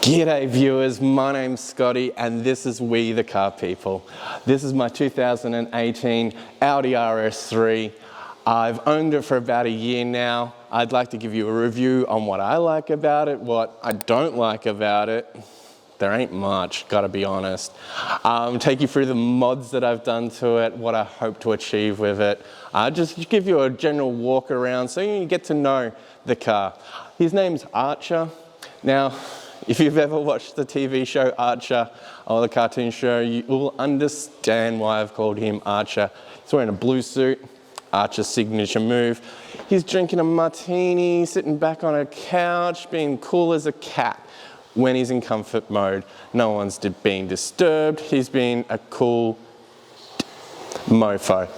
G'day viewers, my name's Scotty and this is We the Car People. This is my 2018 Audi RS3. I've owned it for about a year now. I'd like to give you a review on what I like about it, what I don't like about it. There ain't much, gotta be honest. Take you through the mods that I've done to it, what I hope to achieve with it. Just give you a general walk around so you get to know the car. His name's Archer. Now, if you've ever watched the TV show Archer or the cartoon show, you will understand why I've called him Archer. He's wearing a blue suit, Archer's signature move. He's drinking a martini, sitting back on a couch, being cool as a cat when he's in comfort mode. No one's being disturbed. He's being a cool mofo.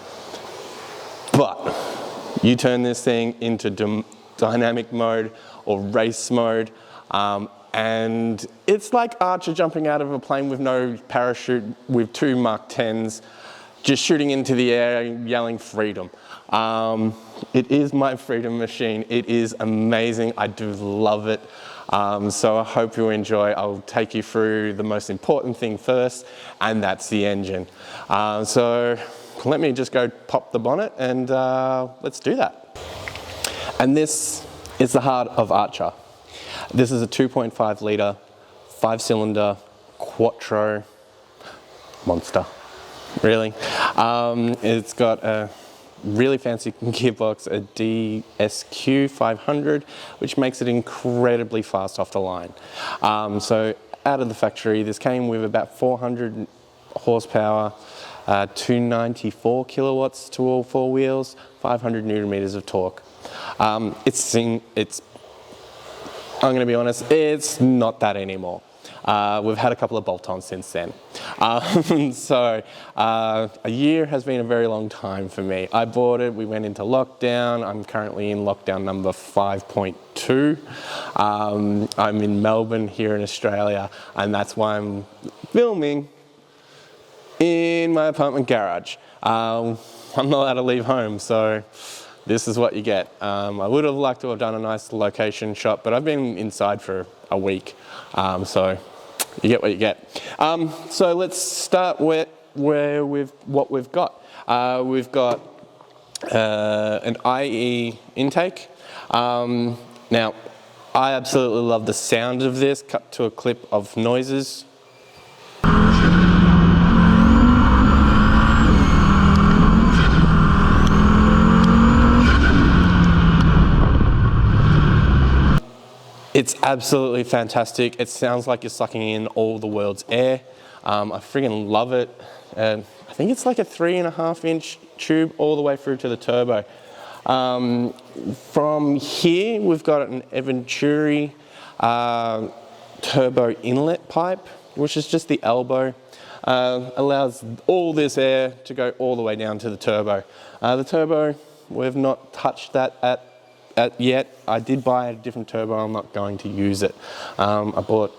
But you turn this thing into dynamic mode or race mode, and it's like Archer jumping out of a plane with no parachute with two Mark 10s, just shooting into the air, yelling freedom. It is my freedom machine. It is amazing. I do love it. So I hope you enjoy. I'll take you through the most important thing first, and that's the engine. So let me just go pop the bonnet and let's do that. And this is the heart of Archer. This is a 2.5 litre, 5-cylinder, quattro monster, really. It's got a really fancy gearbox, a DSQ 500, which makes it incredibly fast off the line. So out of the factory, this came with about 400 horsepower, 294 kilowatts to all four wheels, 500 newton meters of torque. I'm going to be honest, it's not that anymore. We've had a couple of bolt-ons since then. So a year has been a very long time for me. I bought it, we went into lockdown. I'm currently in lockdown number 5.2. I'm in Melbourne here in Australia, and that's why I'm filming in my apartment garage. I'm not allowed to leave home, so this is what you get. I would have liked to have done a nice location shot, but I've been inside for a week, so you get what you get. So let's start with what we've got. We've got an IE intake. Now, I absolutely love the sound of this. Cut to a clip of noises. It's absolutely fantastic. It sounds like you're sucking in all the world's air. I friggin' love it. I think it's like a 3.5-inch tube all the way through to the turbo. From here, we've got an Venturi turbo inlet pipe, which is just the elbow. Allows all this air to go all the way down to the turbo. The turbo, we've not touched that yet. I did buy a different turbo. I'm not going to use it. I bought,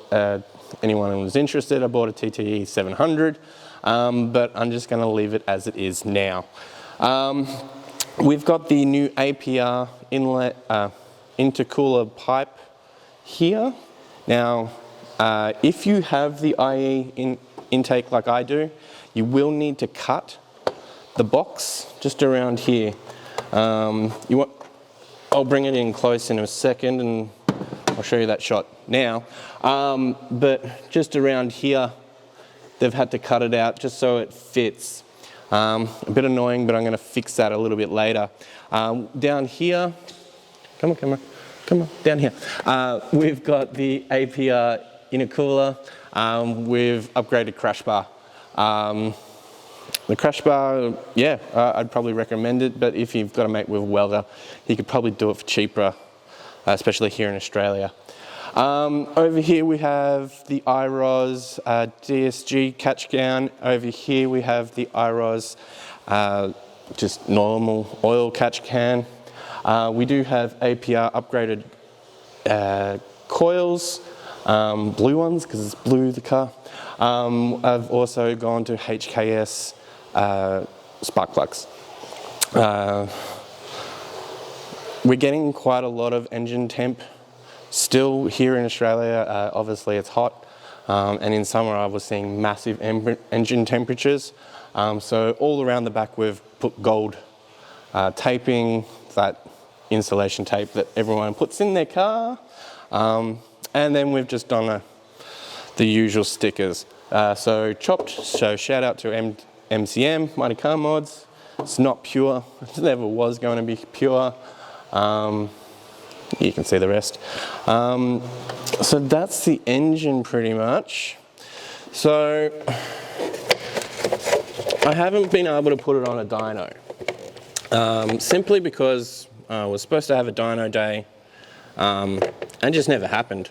anyone who was interested, I bought a TTE 700, but I'm just going to leave it as it is now. We've got the new APR inlet intercooler pipe here. Now, if you have the IE intake like I do, you will need to cut the box just around here. I'll bring it in close in a second and I'll show you that shot now. But just around here, they've had to cut it out just so it fits. A bit annoying, but I'm going to fix that a little bit later. Down here, come on, down here. We've got the APR intercooler. We've upgraded crash bar. The crash bar, yeah, I'd probably recommend it, but if you've got a mate with a welder, you could probably do it for cheaper, especially here in Australia. Over here we have the IROZ DSG catch gown. Over here we have the IROZ just normal oil catch can. We do have APR upgraded coils, blue ones because it's blue the car. I've also gone to HKS spark plugs. We're getting quite a lot of engine temp Still here in Australia, obviously it's hot, and in summer I was seeing massive engine temperatures. So all around the back we've put gold taping, that insulation tape that everyone puts in their car, and then we've just done the usual stickers. So chopped, so shout out to MCM, Mighty Car Mods. It's not pure, it never was going to be pure. You can see the rest. So that's the engine pretty much. So I haven't been able to put it on a dyno, simply because I was supposed to have a dyno day, and it just never happened.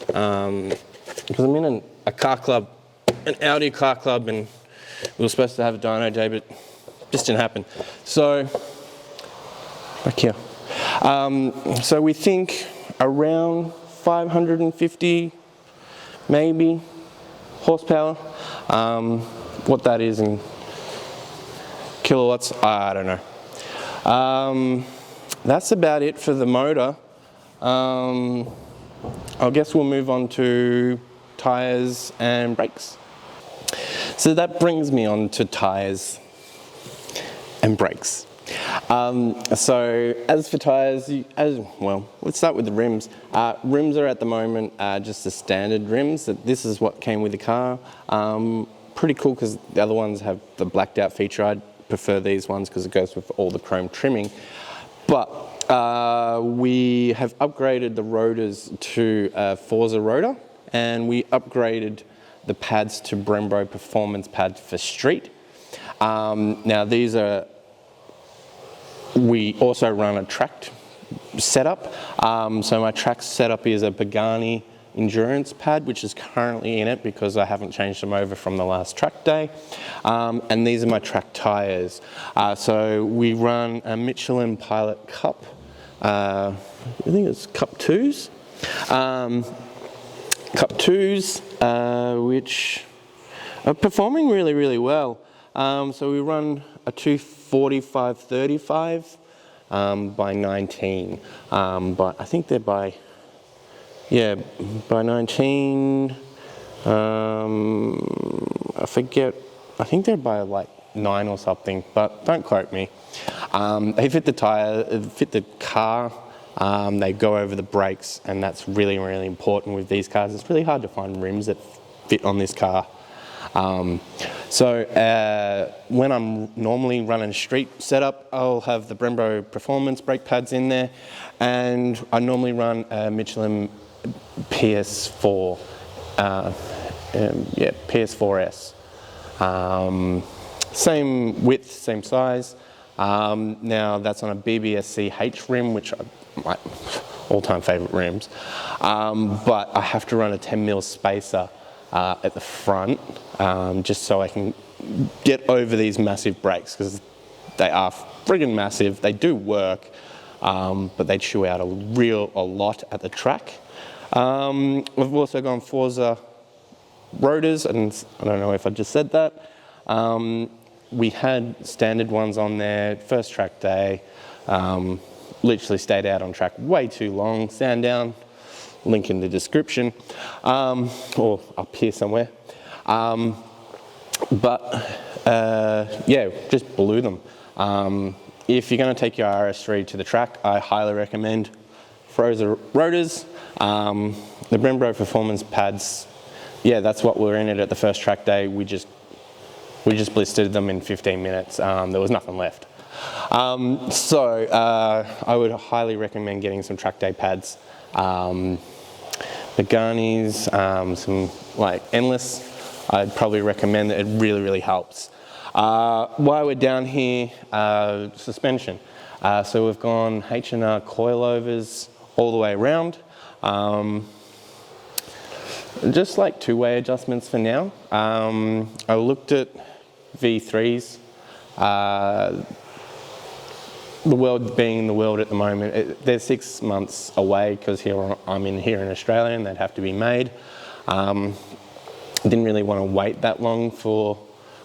Because I'm in a car club, an Audi car club, and we were supposed to have a dyno day, but just didn't happen. So, back here. So we think around 550, maybe, horsepower. What that is in kilowatts, I don't know. That's about it for the motor. I guess we'll move on to tyres and brakes. So that brings me on to tyres and brakes. So as for tyres, well, let's start with the rims. Rims are at the moment just the standard rims. This is what came with the car. Pretty cool because the other ones have the blacked out feature. I'd prefer these ones because it goes with all the chrome trimming. But we have upgraded the rotors to Forza rotor, and we upgraded the pads to Brembo performance pads for street. Now these are, we also run a tracked setup. So my track setup is a Pagani endurance pad, which is currently in it because I haven't changed them over from the last track day. And these are my track tyres. So we run a Michelin Pilot Cup. I think it's Cup 2s. Cup 2s, which are performing really, really well. So we run a 245/35 by 19, but I think they're by 19, I forget, I think they're by like 9 or something, but don't quote me. They fit the tyre, fit the car, they go over the brakes, and that's really, really important with these cars. It's really hard to find rims that fit on this car. So when I'm normally running a street setup, I'll have the Brembo performance brake pads in there, and I normally run a Michelin PS4, PS4S. Same width, same size. Now that's on a BBSC H rim, which are my all-time favorite rims. But I have to run a 10mm spacer at the front, just so I can get over these massive brakes, because they are friggin' massive. They do work, but they chew out a lot at the track. We've also gone Forza rotors, and I don't know if I just said that. We had standard ones on there, first track day, literally stayed out on track way too long, stand down, link in the description, or up here somewhere. Yeah, just blew them. If you're going to take your RS3 to the track, I highly recommend Forza rotors. The Brembo performance pads, yeah, that's what we're in it at the first track day. We just blistered them in 15 minutes. There was nothing left. So I would highly recommend getting some track day pads. Pagani's, some like Endless, I'd probably recommend that. It really, really helps. While we're down here, suspension. So we've gone H&R coilovers all the way around. Just like two-way adjustments for now. I looked at V3s. The world being the world at the moment, they're 6 months away because I'm here in Australia and they'd have to be made. Didn't really want to wait that long for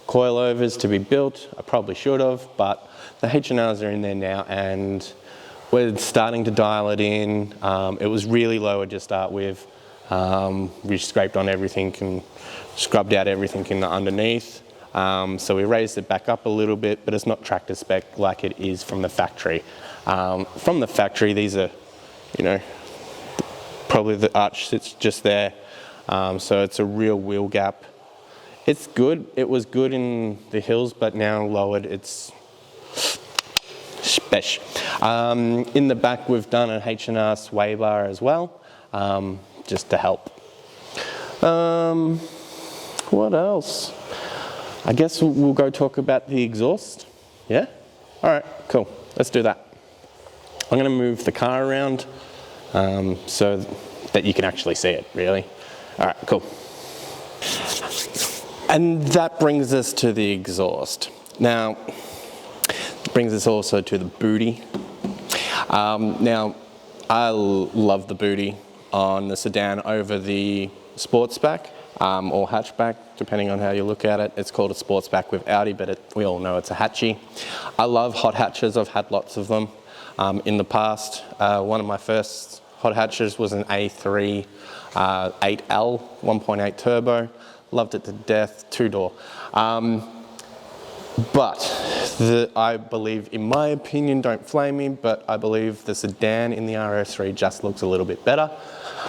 coilovers to be built. I probably should have, but the H&Rs are in there now, and we're starting to dial it in. It was really low to start with. We scraped on everything and scrubbed out everything in the underneath. So we raised it back up a little bit, but it's not tractor spec like it is from the factory. From the factory, these are, you know, probably the arch sits just there. So it's a real wheel gap. It's good. It was good in the hills, but now lowered, it's spesh. In the back, we've done an H&R sway bar as well, just to help. What else? I guess we'll go talk about the exhaust. Yeah? All right, cool. Let's do that. I'm going to move the car around so that you can actually see it, really. All right, cool. And that brings us to the exhaust. Now, brings us also to the booty. Now, I love the booty on the sedan over the sportsback or hatchback, depending on how you look at it. It's called a sportsback with Audi, but we all know it's a hatchie. I love hot hatches. I've had lots of them in the past. One of my first hot hatches was an A3 8L 1.8 turbo. Loved it to death, 2-door. But I believe, in my opinion, don't flame me, but I believe the sedan in the RS3 just looks a little bit better.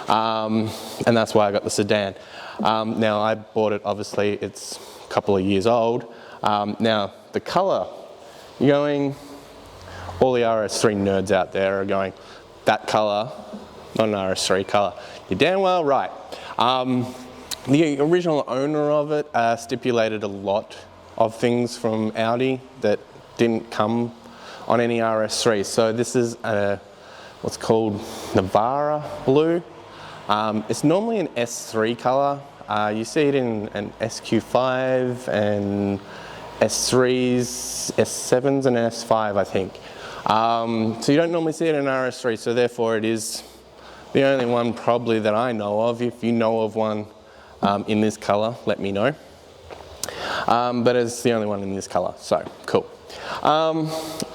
And that's why I got the sedan. Now I bought it, obviously it's a couple of years old. Now the color, all the RS3 nerds out there are going, that color, not an RS3 color. You're damn well right. The original owner of it stipulated a lot of things from Audi that didn't come on any RS3. So this is what's called Navara blue. It's normally an S3 color. You see it in an SQ5 and S3s, S7s and S5, I think. So you don't normally see it in RS3, so therefore it is the only one probably that I know of. If you know of one in this color, let me know. But it's the only one in this color, so cool.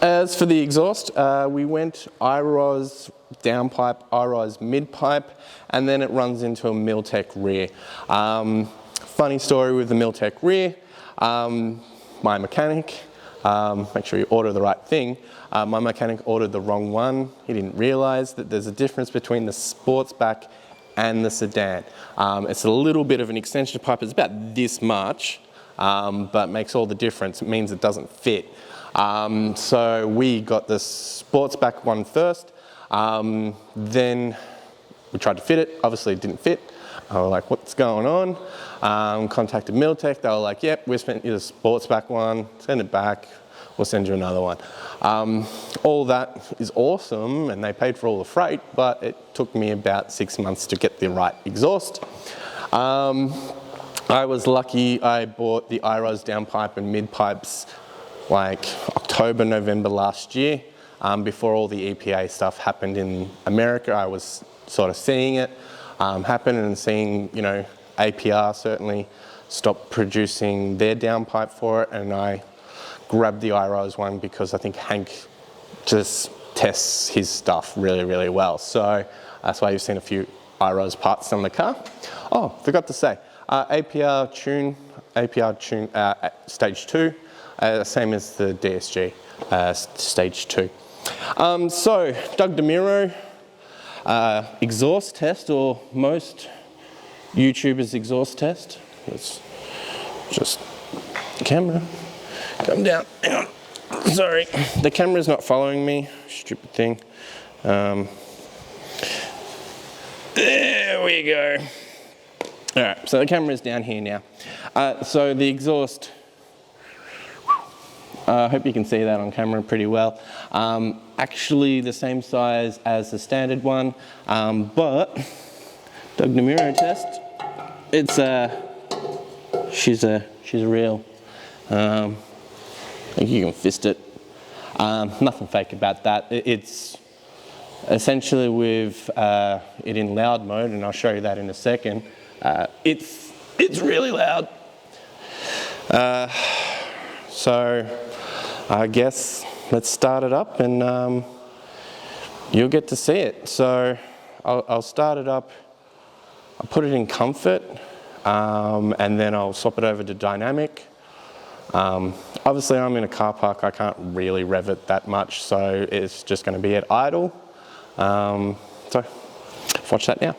As for the exhaust, we went IROZ downpipe, IROZ midpipe, and then it runs into a MILLTEK rear. Funny story with the MILLTEK rear, my mechanic, make sure you order the right thing, my mechanic ordered the wrong one. He didn't realize that there's a difference between the Sportsback and the sedan. It's a little bit of an extension pipe, it's about this much, but makes all the difference. It means it doesn't fit. So we got the Sportsback one first, then we tried to fit it, obviously it didn't fit. I was like, what's going on? Contacted MILLTEK, they were like, yep, we spent you the Sportsback one, send it back, we'll send you another one. All that is awesome, and they paid for all the freight, but it took me about 6 months to get the right exhaust. I was lucky, I bought the IROZ downpipe and midpipes like October, November last year. Before all the EPA stuff happened in America, I was sort of seeing it happen and seeing, you know, APR certainly stopped producing their downpipe for it, and I grabbed the IROZ one because I think Hank just tests his stuff really, really well. So that's why you've seen a few IROZ parts on the car. Oh, forgot to say, APR tune stage 2, same as the DSG stage 2. So Doug DeMuro, exhaust test, or most YouTubers' exhaust test. Let's just, camera, come down, hang on, sorry. The camera's not following me, stupid thing. There we go. All right, so the camera's down here now. So the exhaust, I hope you can see that on camera pretty well. Actually the same size as the standard one, but Doug DeMuro test, it's she's a real, I think you can fist it. Nothing fake about that. It's essentially with it in loud mode, and I'll show you that in a second. It's really loud. So I guess let's start it up and you'll get to see it. So I'll start it up, I'll put it in comfort, and then I'll swap it over to dynamic. Obviously I'm in a car park, I can't really rev it that much, so it's just going to be at idle. So watch that now.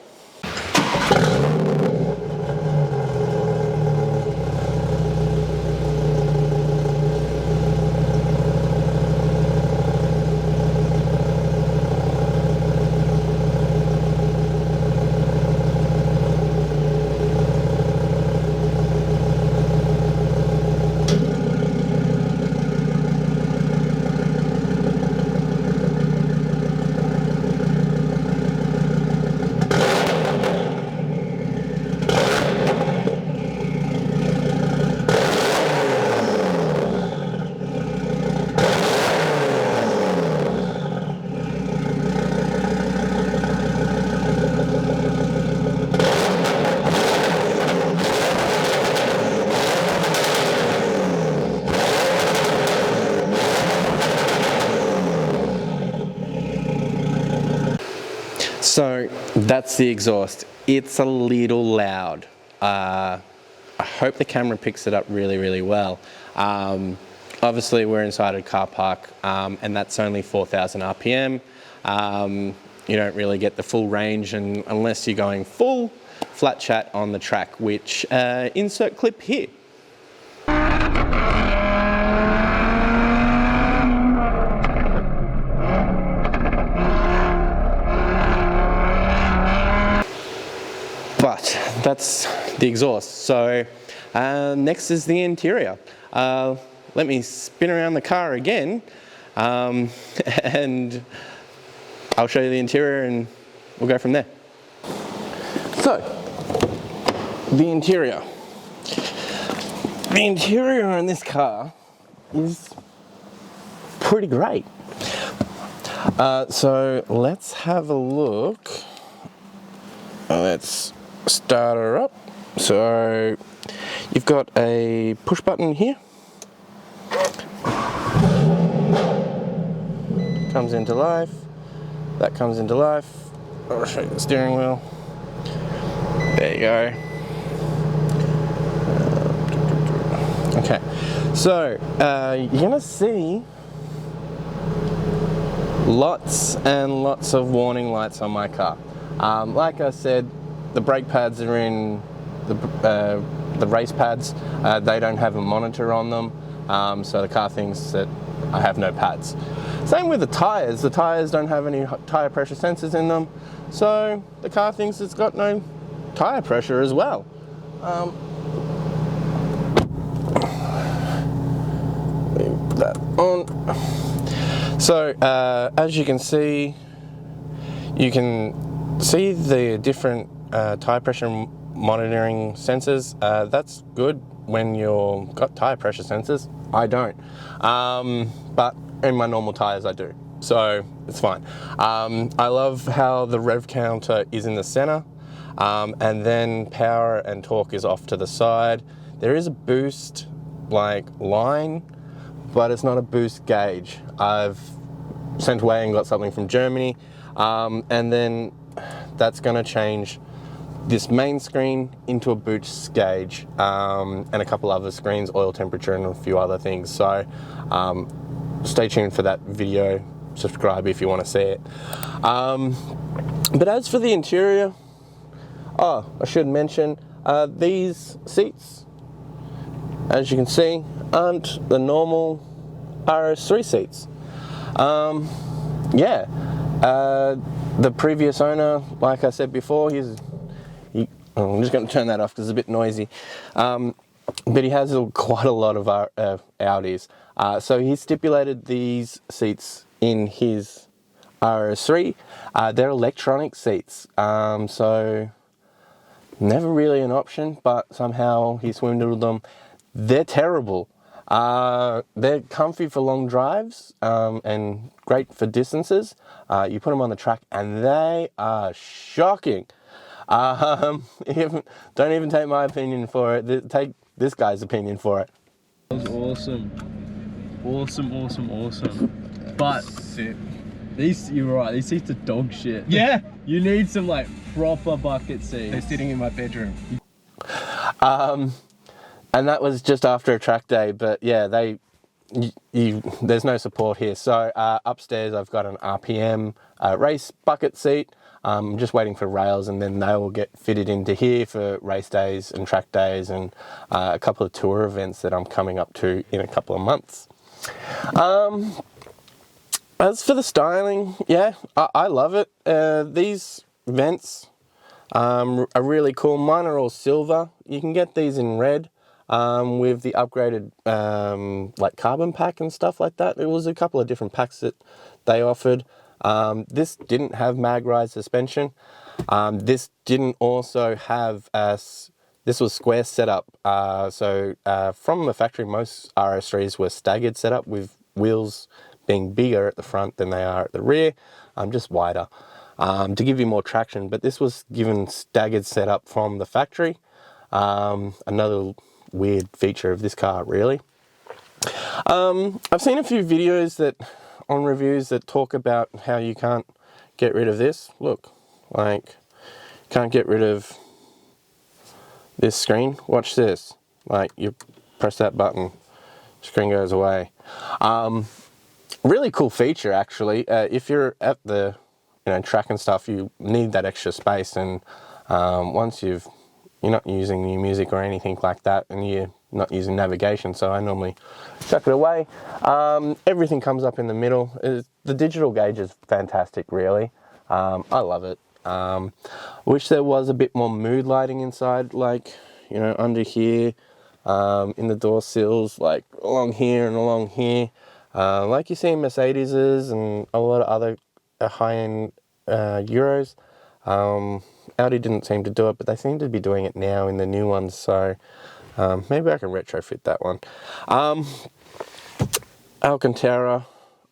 So that's the exhaust. It's a little loud. I hope the camera picks it up really, really well. Obviously we're inside a car park, and that's only 4,000 RPM. You don't really get the full range unless you're going full flat chat on the track, which insert clip here. But that's the exhaust. So next is the interior. Let me spin around the car again, and I'll show you the interior and we'll go from there. So, the interior. The interior on this car is pretty great. So let's have a look. Let's start her up. So you've got a push button here. Comes into life. That comes into life. I'll show you the steering wheel. There you go. Okay, so you're gonna see lots and lots of warning lights on my car. Like I said, the brake pads are in the race pads. They don't have a monitor on them, so the car thinks that I have no pads. Same with the tyres. The tyres don't have any tyre pressure sensors in them, so the car thinks it's got no tyre pressure as well. Let me put that on. So as you can see the different tyre pressure monitoring sensors. That's good when you've got tyre pressure sensors. I don't, but in my normal tyres I do, so it's fine. I love how the rev counter is in the center, and then power and torque is off to the side. There is a boost line, but it's not a boost gauge. I've sent away and got something from Germany, and then that's going to change this main screen into a boost gauge, and a couple other screens, oil temperature and a few other things. So stay tuned for that video, subscribe if you want to see it. But as for the interior, I should mention these seats, as you can see, aren't the normal RS3 seats. The previous owner, like I said before, I'm just going to turn that off because it's a bit noisy, but he has quite a lot of Audis. So he stipulated these seats in his RS3. They're electronic seats, so never really an option, but somehow he swindled them. They're terrible. They're comfy for long drives, and great for distances. You put them on the track and they are shocking. Don't even take my opinion for it. Take this guy's opinion for it. That was awesome. Awesome. But You're right, these seats are dog shit. Yeah. You need some like proper bucket seats. They're sitting in my bedroom. And that was just after a track day, but yeah, there's no support here. So upstairs I've got an RPM race bucket seat. I'm just waiting for rails, and then they will get fitted into here for race days and track days and a couple of tour events that I'm coming up to in a couple of months. As for the styling, yeah, I love it. These vents are really cool. Mine are all silver. You can get these in red with the upgraded like carbon pack and stuff like that. It was a couple of different packs that they offered. This didn't have mag ride suspension. This didn't also have this was square setup. So from the factory, most RS3s were staggered setup with wheels being bigger at the front than they are at the rear, just wider to give you more traction. But this was given staggered setup from the factory. Another weird feature of this car, really. I've seen a few videos on reviews that talk about how you can't get rid of this. Look, like, can't get rid of this screen. Watch this. Like, you press that button, screen goes away. Really cool feature, actually. If you're at the track and stuff, you need that extra space, and once you're not using new music or anything like that, and you're not using navigation, so I normally chuck it away. Everything comes up in the middle. The digital gauge is fantastic, really. I love it. Wish there was a bit more mood lighting inside, like, under here, in the door sills, like along here and along here. Like you see in Mercedeses and a lot of other high-end Euros. Audi didn't seem to do it, but they seem to be doing it now in the new ones, so maybe I can retrofit that one. Alcantara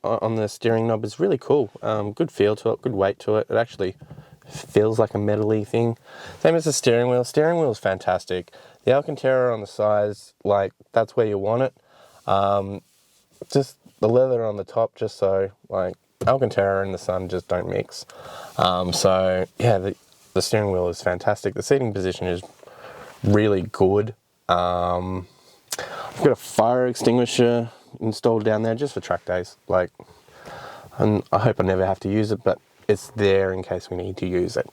on the steering knob is really cool. Good feel to it, good weight to it. It actually feels like a metal-y thing. Same as the steering wheel. Steering wheel is fantastic. The Alcantara on the sides, like, that's where you want it. Just the leather on the top, just so, like, Alcantara and the Sun just don't mix. So yeah, the steering wheel is fantastic. The seating position is really good. I've got a fire extinguisher installed down there just for track days. Like, and I hope I never have to use it, but it's there in case we need to use it.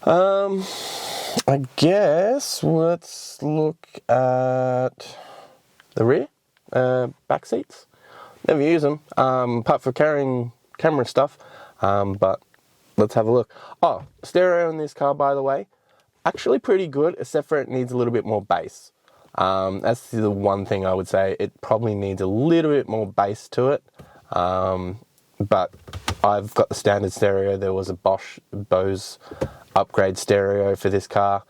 I guess let's look at the rear back seats. Never use them, apart for carrying camera stuff, but let's have a look. Oh, stereo in this car, by the way, actually pretty good, except for it needs a little bit more bass. That's the one thing I would say. It probably needs a little bit more bass to it, but I've got the standard stereo. There was a Bose upgrade stereo for this car,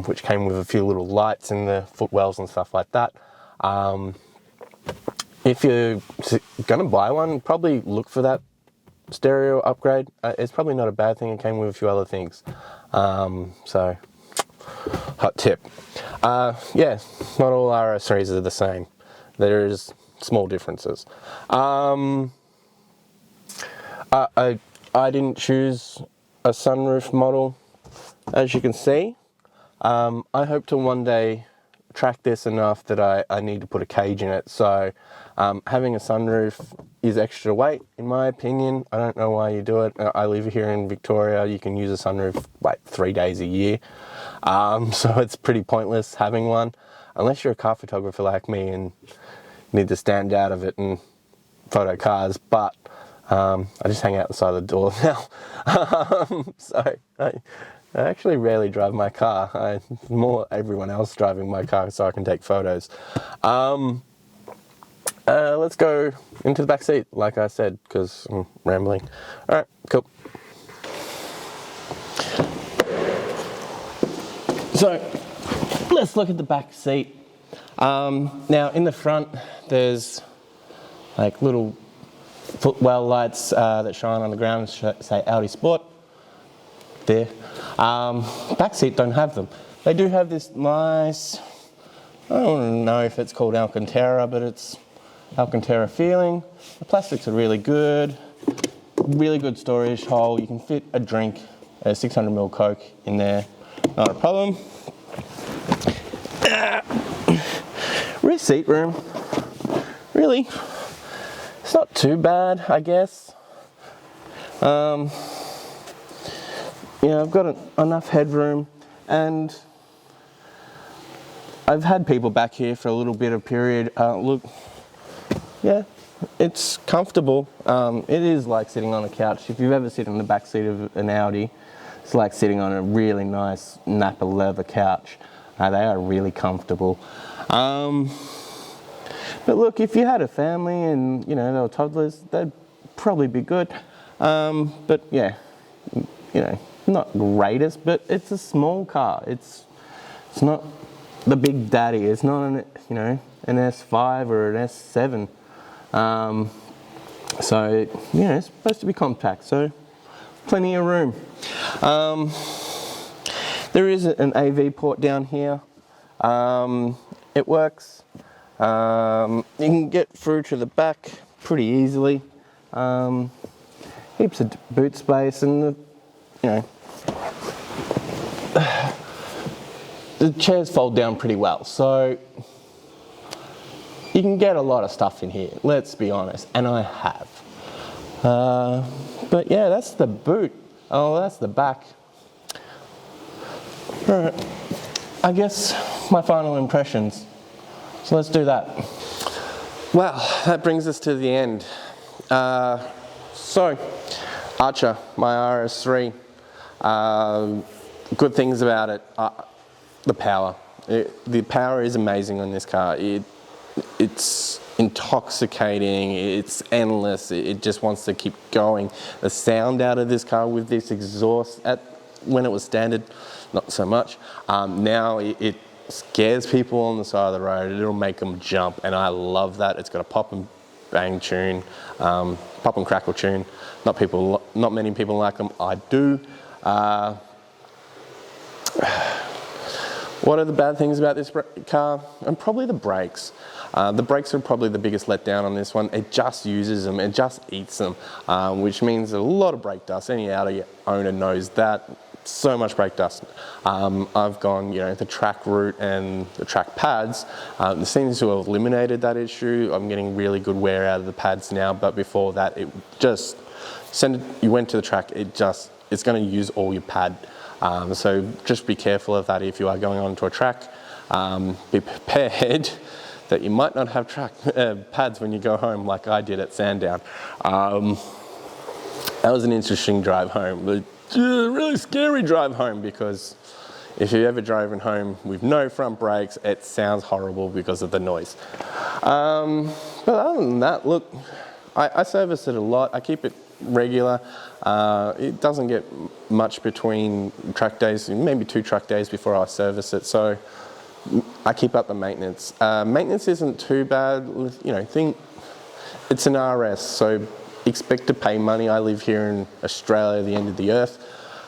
which came with a few little lights in the footwells and stuff like that. If you're going to buy one, probably look for that stereo upgrade. It's probably not a bad thing. It came with a few other things. So, hot tip. Yeah, not all RS3s are the same. There's small differences. I didn't choose a sunroof model, as you can see. I hope to one day track this enough that I need to put a cage in it. So having a sunroof is extra weight, in my opinion. I don't know why you do it. I live here in Victoria. You can use a sunroof like 3 days a year. So it's pretty pointless having one, unless you're a car photographer like me and need to stand out of it and photo cars. But I just hang out the side of the door now. So I actually rarely drive my car. More everyone else driving my car so I can take photos. Let's go into the back seat, like I said, because I'm rambling. All right, cool. So let's look at the back seat. Now in the front, there's like little footwell lights that shine on the ground, say Audi Sport. There. Back seat don't have them. They do have this nice, I don't know if it's called Alcantara, but it's Alcantara feeling. The plastics are really good. really good storage hole. You can fit a drink, a 600ml Coke in there, not a problem. Rear seat room, really, it's not too bad, I guess. Yeah, I've got enough headroom, and I've had people back here for a little bit of period. Look, yeah, it's comfortable. It is like sitting on a couch. If you've ever sit in the back seat of an Audi, it's like sitting on a really nice Napa leather couch. They are really comfortable. But look, if you had a family and, you know, they were toddlers, they'd probably be good. But yeah, you know, not greatest, but it's a small car. It's not the big daddy. It's not an, you know, an S5 or an S7. So, you know, it's supposed to be compact, so plenty of room. There is an AV port down here. It works. You can get through to the back pretty easily. Heaps of boot space, and you know, the chairs fold down pretty well, so you can get a lot of stuff in here, let's be honest, and I have. But yeah, that's the boot. Oh, that's the back. Alright, I guess my final impressions. So let's do that. Well, that brings us to the end. So, Archer, my RS3. Good things about it. The power. The power is amazing on this car. It's intoxicating, it's endless, it just wants to keep going. The sound out of this car with this exhaust, when it was standard, not so much. Now it scares people on the side of the road. It'll make them jump, and I love that. It's got a pop and bang tune, pop and crackle tune. Not many people like them. I do. What are the bad things about this car? And probably the brakes. The brakes are probably the biggest letdown on this one. It just uses them, it just eats them, which means a lot of brake dust. Any Audi owner knows that. So much brake dust. I've gone, you know, the track route and the track pads. It seems to have eliminated that issue. I'm getting really good wear out of the pads now, but before that, it just, you went to the track, it's going to use all your pad. So just be careful of that if you are going onto a track. Be prepared that you might not have pads when you go home, like I did at Sandown. That was an interesting drive home. Really scary drive home, because if you've ever driven home with no front brakes, it sounds horrible because of the noise. But other than that, look, I service it a lot. I keep it regular. It doesn't get much between track days, maybe 2 track days before I service it, so I keep up the maintenance. Maintenance isn't too bad, you know, it's an RS, so expect to pay money. I live here in Australia, the end of the earth,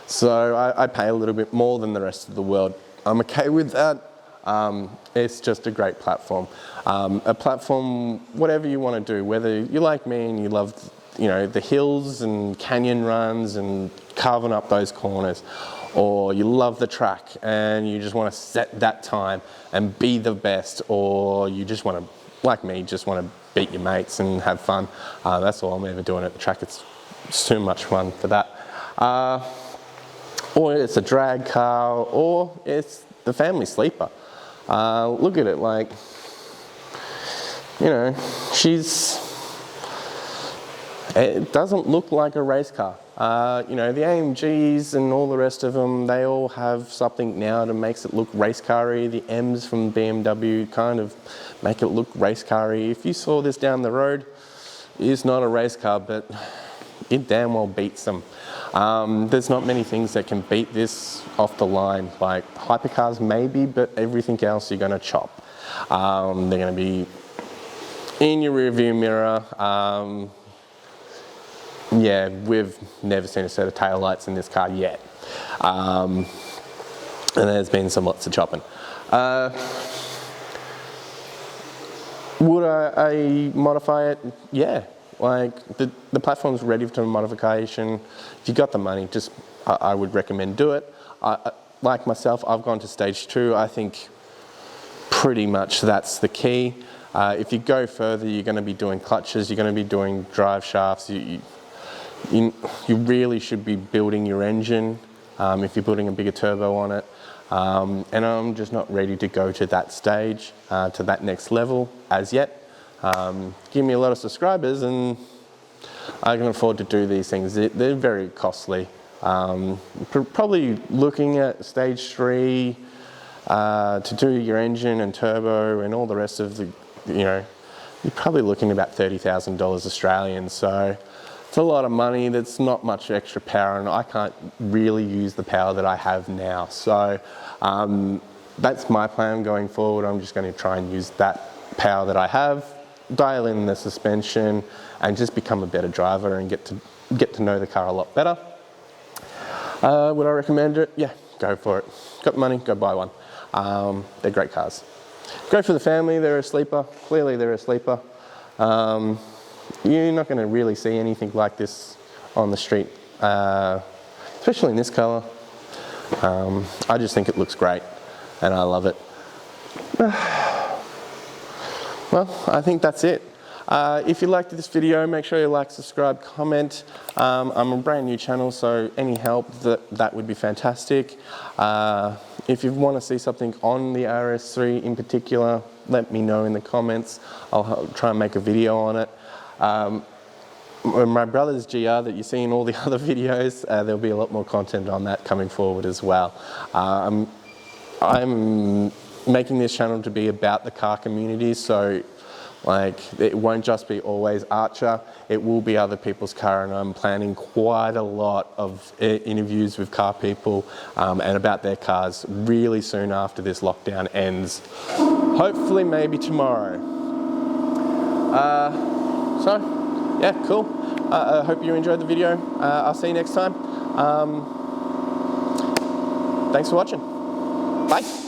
so I pay a little bit more than the rest of the world. I'm okay with that. It's just a great platform. A platform, whatever you want to do, whether you're like me and you love, you know, the hills and canyon runs and carving up those corners, or you love the track and you just want to set that time and be the best, or you just want to, like me, just want to beat your mates and have fun. That's all I'm ever doing at the track. It's too much fun for that. Or it's a drag car, or it's the family sleeper. Look at it, like, you know, it doesn't look like a race car. You know, the AMGs and all the rest of them, they all have something now that makes it look race car-y. The M's from BMW kind of make it look race car-y. If you saw this down the road, it's not a race car, but it damn well beats them. There's not many things that can beat this off the line. Like hypercars maybe, but everything else you're gonna chop. They're gonna be in your rear view mirror. Yeah, we've never seen a set of taillights in this car yet. And there's been lots of chopping. Would I modify it? Yeah. like the platform's ready for modification. If you got the money, just I would recommend do it. Like myself, I've gone to stage 2. I think pretty much that's the key. If you go further, you're going to be doing clutches, you're going to be doing drive shafts. You really should be building your engine if you're putting a bigger turbo on it. And I'm just not ready to go to that stage, to that next level as yet. Give me a lot of subscribers and I can afford to do these things. They're very costly. Probably looking at stage 3 to do your engine and turbo and all the rest of the, you're probably looking at about $30,000 Australian. So it's a lot of money. That's not much extra power, and I can't really use the power that I have now. So that's my plan going forward. I'm just going to try and use that power that I have, dial in the suspension, and just become a better driver and get to know the car a lot better. Would I recommend it? Yeah, go for it. Got the money, go buy one. They're great cars. Great for the family. They're a sleeper. Clearly, they're a sleeper. You're not going to really see anything like this on the street, especially in this colour. I just think it looks great, and I love it. Well, I think that's it. If you liked this video, make sure you like, subscribe, comment. I'm a brand new channel, so any help, that would be fantastic. If you want to see something on the RS3 in particular, let me know in the comments. I'll try and make a video on it. My brother's GR that you see in all the other videos, there'll be a lot more content on that coming forward as well. I'm making this channel to be about the car community, so like it won't just be always Archer, it will be other people's car, and I'm planning quite a lot of interviews with car people and about their cars really soon after this lockdown ends. Hopefully maybe tomorrow. So yeah, cool. I hope you enjoyed the video. I'll see you next time. Thanks for watching. Bye.